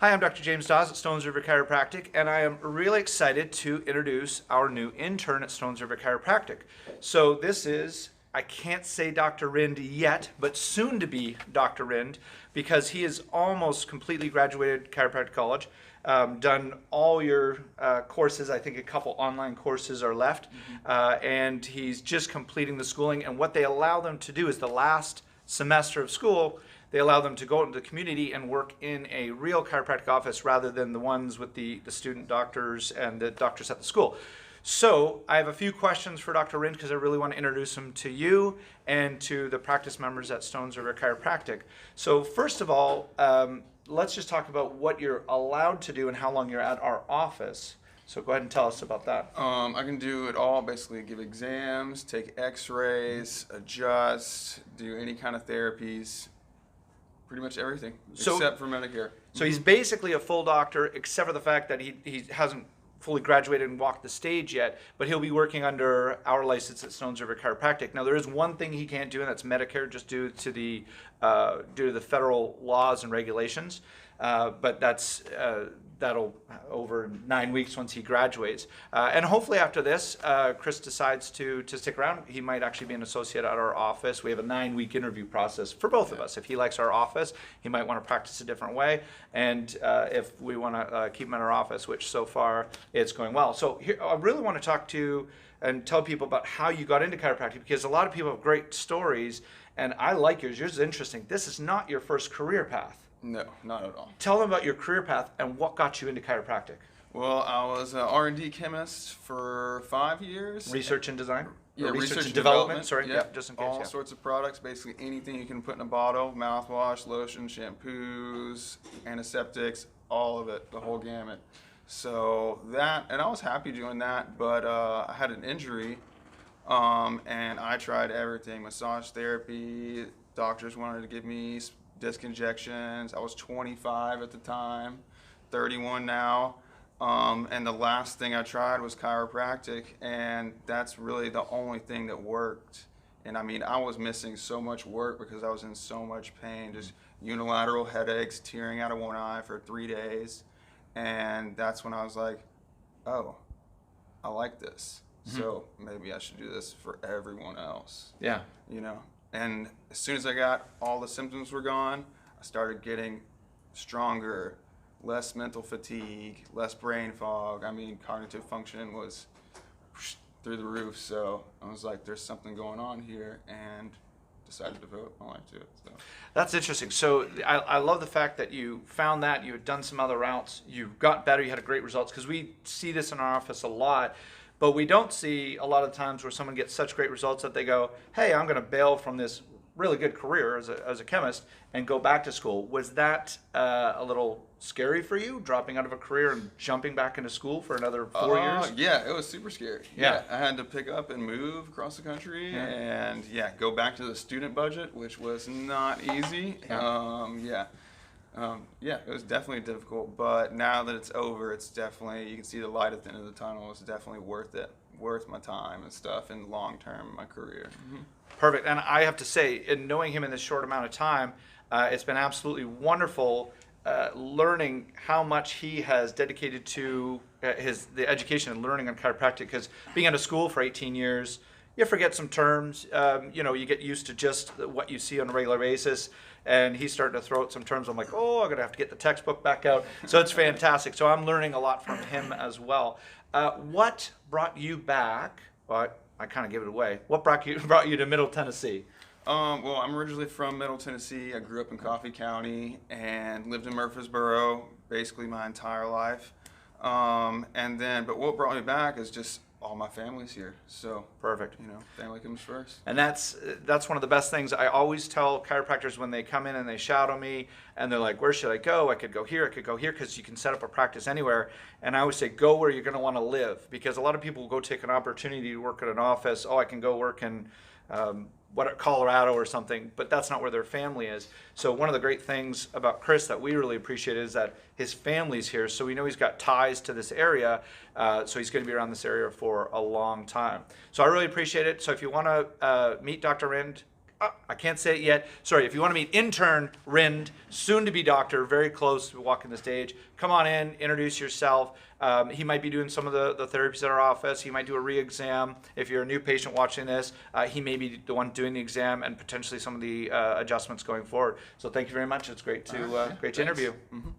Hi, I'm Dr. James Dawes at Stones River Chiropractic, and I am really excited to introduce our new intern at Stones River Chiropractic. So this is, I can't say Dr. Rynd yet, but soon to be Dr. Rynd, because he is almost completely graduated chiropractic college, done all your courses. I think a couple online courses are left, and he's just completing the schooling. And what they allow them to do is the last semester of school, they allow them to go out into the community and work in a real chiropractic office rather than the ones with the student doctors and the doctors at the school. So I have a few questions for Dr. Rynd because I really want to introduce him to you and to the practice members at Stones River Chiropractic. So first of all, let's just talk about what you're allowed to do and how long you're at our office. So go ahead and tell us about that. I can do it all, basically give exams, take x-rays, adjust, do any kind of therapies, pretty much everything, except for Medicare. So he's basically a full doctor, except for the fact that he hasn't fully graduated and walked the stage yet, but he'll be working under our license at Stones River Chiropractic. Now there is one thing he can't do, and that's Medicare, just due to the federal laws and regulations. But that'll over 9 weeks once he graduates. And hopefully after this, Chris decides to stick around. He might actually be an associate at our office. We have a 9-week interview process for both of us. If he likes our office, he might want to practice a different way. And if we want to keep him in our office, which so far it's going well. So here, I really want to talk to and tell people about how you got into chiropractic, because a lot of people have great stories, and I like yours. Yours is interesting. This is not your first career path. No, not at all. Tell them about your career path and what got you into chiropractic. Well, I was an R&D chemist for 5 years. Research and design? Yeah, research and development. Sorry, yeah, just in case. all sorts of products, basically anything you can put in a bottle, mouthwash, lotion, shampoos, antiseptics, all of it, the whole gamut. So that, and I was happy doing that, but I had an injury, and I tried everything, massage therapy, doctors wanted to give me disc injections. I was 25 at the time, 31 now, and the last thing I tried was chiropractic, and that's really the only thing that worked. And I mean, I was missing so much work because I was in so much pain, just unilateral headaches, tearing out of one eye for 3 days, and that's when I was like, oh, I like this. So maybe I should do this for everyone else. Yeah. You know? And as soon as I got all the symptoms were gone, I started getting stronger, less mental fatigue, less brain fog. I mean, cognitive function was through the roof. So I was like, there's something going on here, and decided to devote my life to it. So. That's interesting. So I love the fact that you found that, you had done some other routes, you got better, you had great results, because we see this in our office a lot. But we don't see a lot of times where someone gets such great results that they go, hey, I'm going to bail from this really good career as a chemist and go back to school. Was that a little scary for you, dropping out of a career and jumping back into school for another 4 years? Yeah, it was super scary. Yeah. I had to pick up and move across the country and go back to the student budget, which was not easy. It was definitely difficult, but now that it's over, it's definitely, you can see the light at the end of the tunnel. It's definitely worth it, worth my time and stuff in the long term of my career. Perfect. And I have to say, in knowing him in this short amount of time, it's been absolutely wonderful learning how much he has dedicated to the education and learning on chiropractic, because being out of school for 18 years, you forget some terms, you get used to just what you see on a regular basis, and he's starting to throw out some terms. I'm like, oh, I'm going to have to get the textbook back out. So it's fantastic. So I'm learning a lot from him as well. What brought you back? Well, I kind of gave it away. What brought you to Middle Tennessee? Well, I'm originally from Middle Tennessee. I grew up in Coffee County and lived in Murfreesboro basically my entire life. But what brought me back is just all my family's here. So perfect. Family comes first. And that's one of the best things. I always tell chiropractors when they come in and they shout at me and they're like, where should I go? I could go here, because you can set up a practice anywhere. And I always say, go where you're going to want to live, because a lot of people will go take an opportunity to work at an office. Oh, I can go work in Colorado or something, but that's not where their family is. So one of the great things about Chris that we really appreciate is that his family's here, so we know he's got ties to this area, so he's going to be around this area for a long time. So I really appreciate it. So if you want to meet Dr. Rynd, I can't say it yet. Sorry, if you want to meet Intern Rynd, soon to be doctor, very close to walking the stage, come on in, introduce yourself. He might be doing some of the therapies at our office. He might do a re-exam. If you're a new patient watching this, he may be the one doing the exam and potentially some of the adjustments going forward. So thank you very much. It's great to Thanks. interview. Mm-hmm.